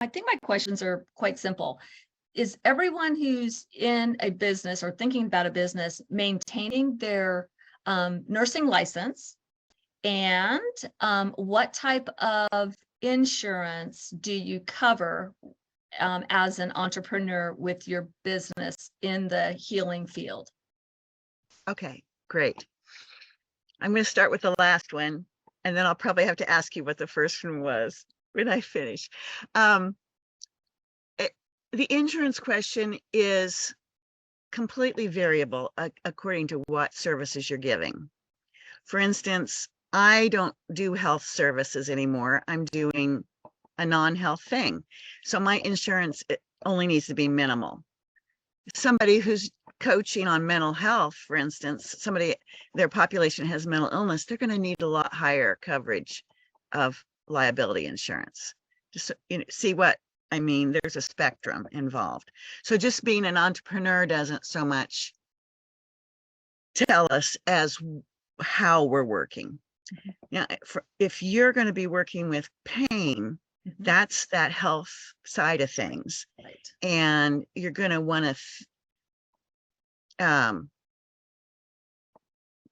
I think my questions are quite simple. Is everyone who's in a business or thinking about a business maintaining their nursing license? And what type of insurance do you cover as an entrepreneur with your business in the healing field? Okay, great. I'm going to start with the last one, and then I'll probably have to ask you what the first one was when I finish. The insurance question is completely variable according to what services you're giving. For instance, I don't do health services anymore. I'm doing a non-health thing. So my insurance only needs to be minimal. Somebody who's coaching on mental health, for instance, their population has mental illness, they're going to need a lot higher coverage of liability insurance. Just see what I mean. There's a spectrum involved. So just being an entrepreneur doesn't so much tell us as how we're working. Now, if you're going to be working with pain, that's that health side of things. Right. And you're going to want to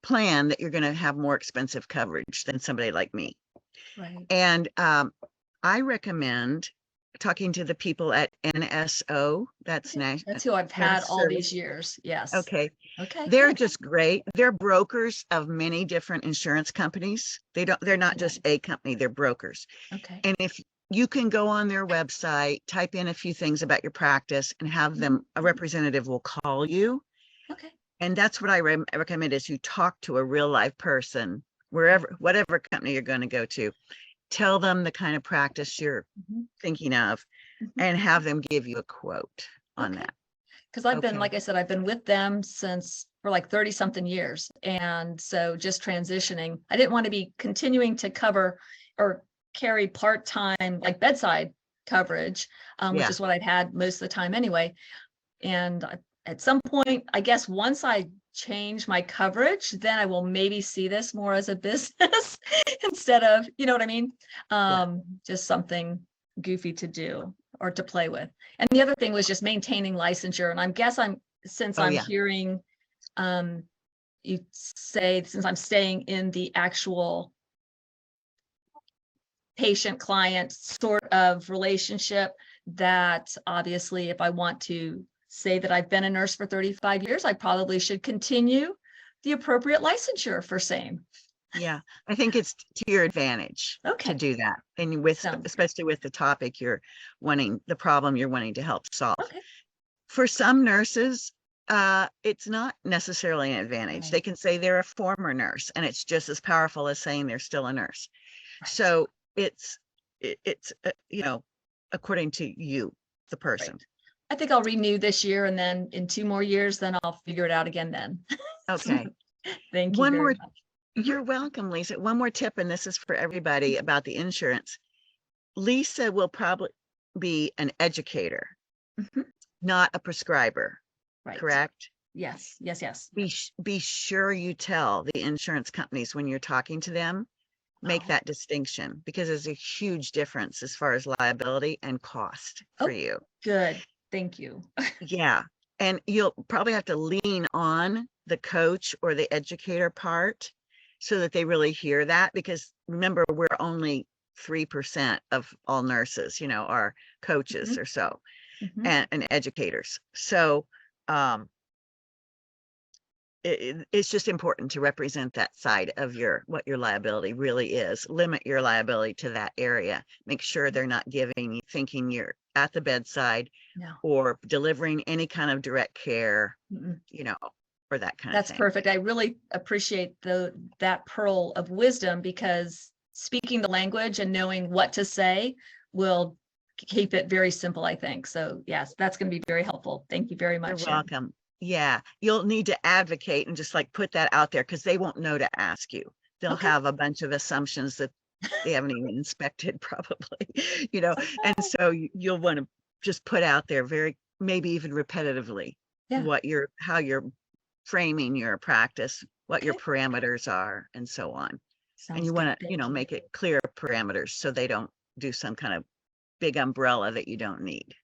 plan that you're going to have more expensive coverage than somebody like me. Right. And I recommend talking to the people at NSO. That's who I've had all these years. Yes. Okay. Okay. They're just great. They're brokers of many different insurance companies. They're not just a company, they're brokers. Okay. And if you can go on their website, type in a few things about your practice and have them, a representative will call you. Okay. And that's what I recommend is you talk to a real live person, whatever company you're going to go to, tell them the kind of practice you're thinking of and have them give you a quote on that. Because I've been, like I said, I've been with them for like 30 something years. And so just transitioning, I didn't want to be continuing to cover or carry part-time like bedside coverage, which is what I'd had most of the time anyway. And at some point, I guess once I change my coverage, then I will maybe see this more as a business instead of, you know what I mean? Just something goofy to do or to play with. And the other thing was just maintaining licensure. And I'm hearing you say, since I'm staying in the actual patient client sort of relationship, that obviously if I want to say that I've been a nurse for 35 years, I probably should continue the appropriate licensure for same. Yeah, I think it's to your advantage to do that. And especially with the topic the problem you're wanting to help solve. Okay. For some nurses, it's not necessarily an advantage. Right. They can say they're a former nurse and it's just as powerful as saying they're still a nurse. Right. So it's according to you, the person. Right. I think I'll renew this year, and then in 2 more years, then I'll figure it out again then. Okay. Thank you very much. You're welcome, Lisa. One more tip, and this is for everybody about the insurance. Lisa will probably be an educator, not a prescriber, correct? Yes, yes, yes. Be sure you tell the insurance companies when you're talking to them, make that distinction, because there's a huge difference as far as liability and cost for you. Good. Thank you. Yeah. And you'll probably have to lean on the coach or the educator part so that they really hear that, because remember, we're only 3% of all nurses, are coaches or so, and educators. So it's just important to represent that side of what your liability really is. Limit your liability to that area. Make sure they're not thinking you're at the bedside or delivering any kind of direct care, or that kind of thing. That's perfect. I really appreciate that pearl of wisdom, because speaking the language and knowing what to say will keep it very simple, I think. So yes, that's going to be very helpful. Thank you very much. You're welcome. Yeah, you'll need to advocate and just put that out there, because they won't know to ask you. They'll have a bunch of assumptions that they haven't even inspected probably, and so you'll want to just put out there maybe even repetitively how you're framing your practice, what your parameters are, and so on. And you want to, make it clear parameters so they don't do some kind of big umbrella that you don't need.